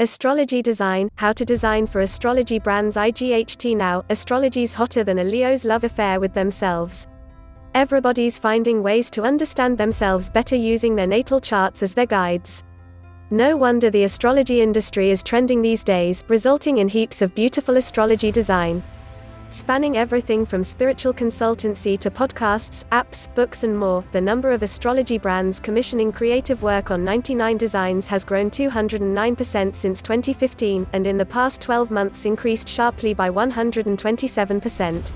Astrology design, how to design for astrology brands. ight now, astrology's hotter than a Leo's love affair with themselves. Everybody's finding ways to understand themselves better using their natal charts as their guides. No wonder the astrology industry is trending these days, resulting in heaps of beautiful astrology design. Spanning everything from spiritual consultancy to podcasts, apps, books and more, the number of astrology brands commissioning creative work on 99 designs has grown 209% since 2015, and in the past 12 months increased sharply by 127%.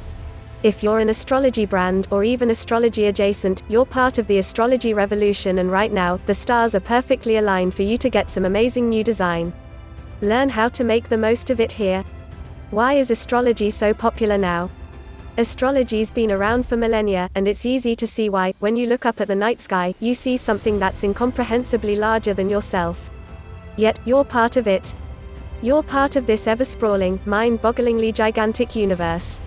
If you're an astrology brand, or even astrology adjacent, you're part of the astrology revolution, and right now, the stars are perfectly aligned for you to get some amazing new design. Learn how to make the most of it here. Why is astrology so popular now? Astrology's been around for millennia, and it's easy to see why. When you look up at the night sky, you see something that's incomprehensibly larger than yourself. Yet, you're part of it. You're part of this ever-sprawling, mind-bogglingly gigantic universe.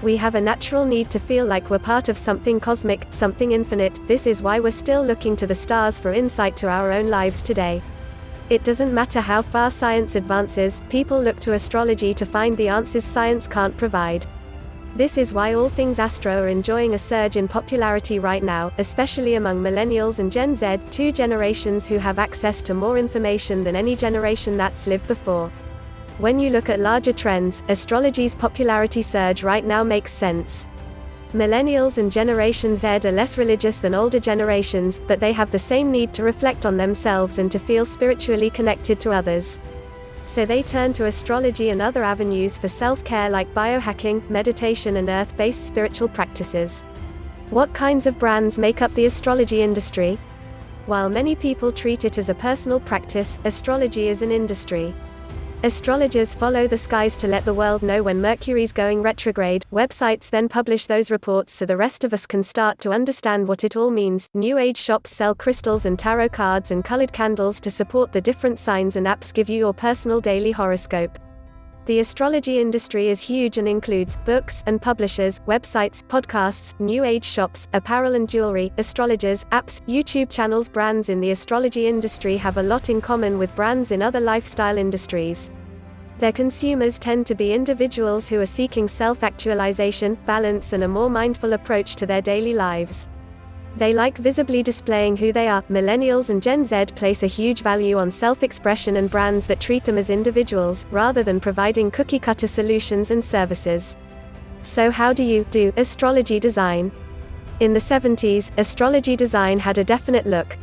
We have a natural need to feel like we're part of something cosmic, something infinite. This is why we're still looking to the stars for insight to our own lives today. It doesn't matter how far science advances, people look to astrology to find the answers science can't provide. This is why all things astro are enjoying a surge in popularity right now, especially among millennials and Gen Z, two generations who have access to more information than any generation that's lived before. When you look at larger trends, astrology's popularity surge right now makes sense. Millennials and Generation Z are less religious than older generations, but they have the same need to reflect on themselves and to feel spiritually connected to others. So they turn to astrology and other avenues for self-care like biohacking, meditation and earth-based spiritual practices. What kinds of brands make up the astrology industry? While many people treat it as a personal practice, astrology is an industry. Astrologers follow the skies to let the world know when Mercury's going retrograde. Websites then publish those reports so the rest of us can start to understand what it all means. New Age shops sell crystals and tarot cards and colored candles to support the different signs, and apps give you your personal daily horoscope. The astrology industry is huge and includes books and publishers, websites, podcasts, New Age shops, apparel and jewelry, astrologers, apps, YouTube channels. Brands in the astrology industry have a lot in common with brands in other lifestyle industries. Their consumers tend to be individuals who are seeking self-actualization, balance and a more mindful approach to their daily lives. They like visibly displaying who they are. Millennials and Gen Z place a huge value on self-expression and brands that treat them as individuals, rather than providing cookie-cutter solutions and services. So how do you do astrology design? In the 70s, astrology design had a definite look.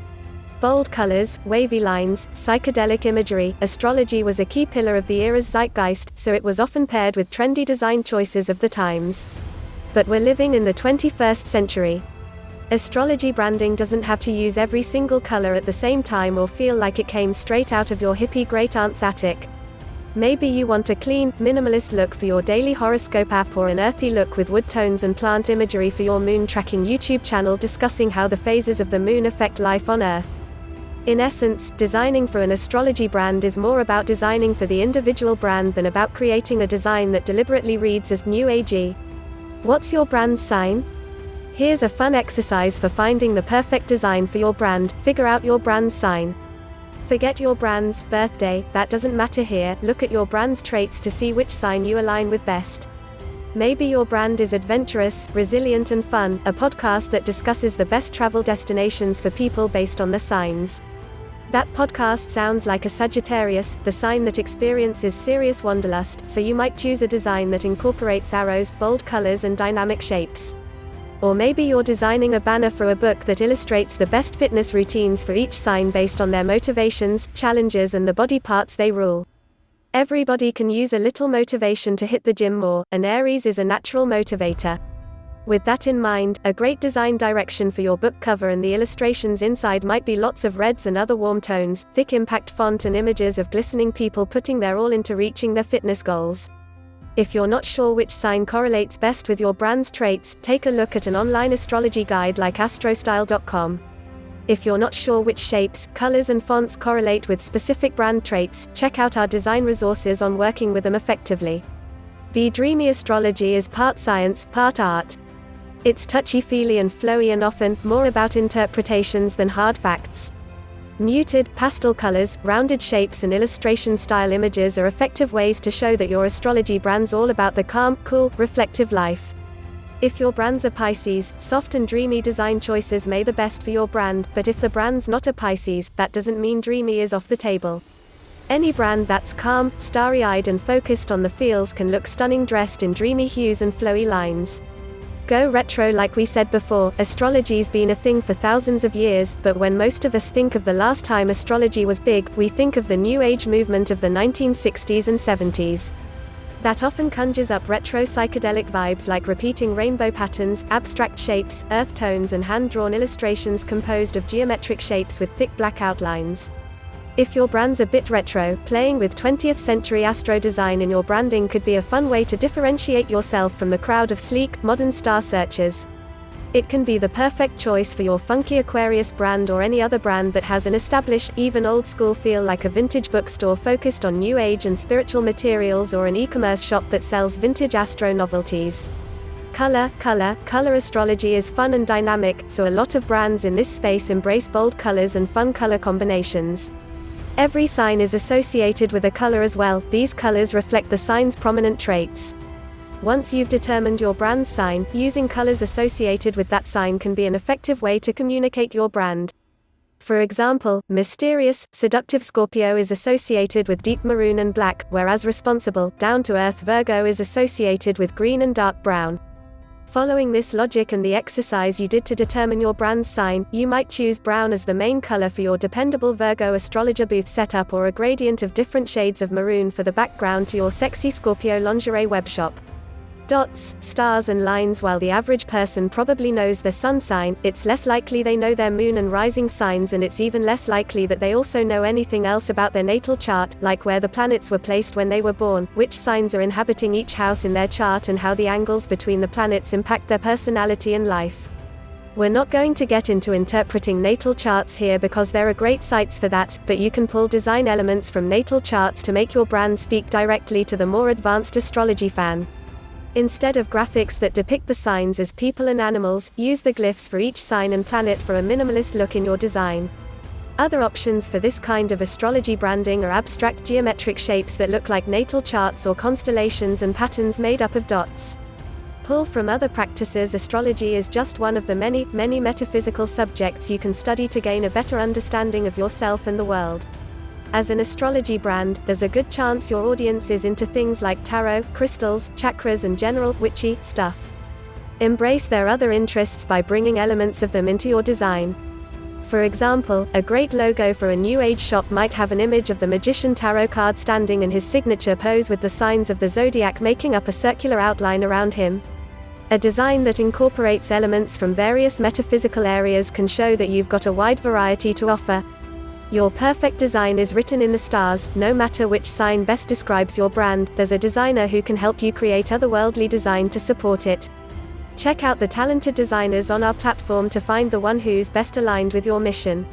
Bold colors, wavy lines, psychedelic imagery. Astrology was a key pillar of the era's zeitgeist, so it was often paired with trendy design choices of the times. But we're living in the 21st century. Astrology branding doesn't have to use every single color at the same time or feel like it came straight out of your hippie great-aunt's attic. Maybe you want a clean, minimalist look for your daily horoscope app, or an earthy look with wood tones and plant imagery for your moon tracking YouTube channel discussing how the phases of the moon affect life on Earth. In essence, designing for an astrology brand is more about designing for the individual brand than about creating a design that deliberately reads as New Agey. What's your brand's sign? Here's a fun exercise for finding the perfect design for your brand. Figure out your brand's sign. Forget your brand's birthday, that doesn't matter here. Look at your brand's traits to see which sign you align with best. Maybe your brand is adventurous, resilient and fun, a podcast that discusses the best travel destinations for people based on the signs. That podcast sounds like a Sagittarius, the sign that experiences serious wanderlust, so you might choose a design that incorporates arrows, bold colors and dynamic shapes. Or maybe you're designing a banner for a book that illustrates the best fitness routines for each sign based on their motivations, challenges and the body parts they rule. Everybody can use a little motivation to hit the gym more, and Aries is a natural motivator. With that in mind, a great design direction for your book cover and the illustrations inside might be lots of reds and other warm tones, thick impact font and images of glistening people putting their all into reaching their fitness goals. If you're not sure which sign correlates best with your brand's traits, take a look at an online astrology guide like astrostyle.com. If you're not sure which shapes, colors and fonts correlate with specific brand traits, check out our design resources on working with them effectively. Be Dreamy astrology is part science, part art. It's touchy-feely and flowy and often more about interpretations than hard facts. Muted, pastel colors, rounded shapes and illustration-style images are effective ways to show that your astrology brand's all about the calm, cool, reflective life. If your brands are Pisces, soft and dreamy design choices may be the best for your brand, but if the brand's not a Pisces, that doesn't mean dreamy is off the table. Any brand that's calm, starry-eyed and focused on the feels can look stunning dressed in dreamy hues and flowy lines. Go retro. Like we said before, astrology's been a thing for thousands of years, but when most of us think of the last time astrology was big, we think of the New Age movement of the 1960s and 70s. That often conjures up retro psychedelic vibes like repeating rainbow patterns, abstract shapes, earth tones and hand-drawn illustrations composed of geometric shapes with thick black outlines. If your brand's a bit retro, playing with 20th century astro design in your branding could be a fun way to differentiate yourself from the crowd of sleek, modern star searchers. It can be the perfect choice for your funky Aquarius brand or any other brand that has an established, even old-school feel like a vintage bookstore focused on new age and spiritual materials or an e-commerce shop that sells vintage astro novelties. Color astrology is fun and dynamic, so a lot of brands in this space embrace bold colors and fun color combinations. Every sign is associated with a color as well. These colors reflect the sign's prominent traits. Once you've determined your brand's sign, using colors associated with that sign can be an effective way to communicate your brand. For example, mysterious, seductive Scorpio is associated with deep maroon and black, whereas responsible, down-to-earth Virgo is associated with green and dark brown. Following this logic and the exercise you did to determine your brand's sign, you might choose brown as the main color for your dependable Virgo astrologer booth setup or a gradient of different shades of maroon for the background to your sexy Scorpio lingerie webshop. Dots, stars and lines. While the average person probably knows their sun sign, it's less likely they know their moon and rising signs, and it's even less likely that they also know anything else about their natal chart, like where the planets were placed when they were born, which signs are inhabiting each house in their chart, and how the angles between the planets impact their personality and life. We're not going to get into interpreting natal charts here because there are great sites for that, but you can pull design elements from natal charts to make your brand speak directly to the more advanced astrology fan. Instead of graphics that depict the signs as people and animals, use the glyphs for each sign and planet for a minimalist look in your design. Other options for this kind of astrology branding are abstract geometric shapes that look like natal charts or constellations and patterns made up of dots. Pull from other practices. Astrology is just one of the many metaphysical subjects you can study to gain a better understanding of yourself and the world. As an astrology brand, there's a good chance your audience is into things like tarot, crystals, chakras and general, witchy, stuff. Embrace their other interests by bringing elements of them into your design. For example, a great logo for a new age shop might have an image of the magician tarot card standing in his signature pose with the signs of the zodiac making up a circular outline around him. A design that incorporates elements from various metaphysical areas can show that you've got a wide variety to offer. Your perfect design is written in the stars. No matter which sign best describes your brand, there's a designer who can help you create otherworldly design to support it. Check out the talented designers on our platform to find the one who's best aligned with your mission.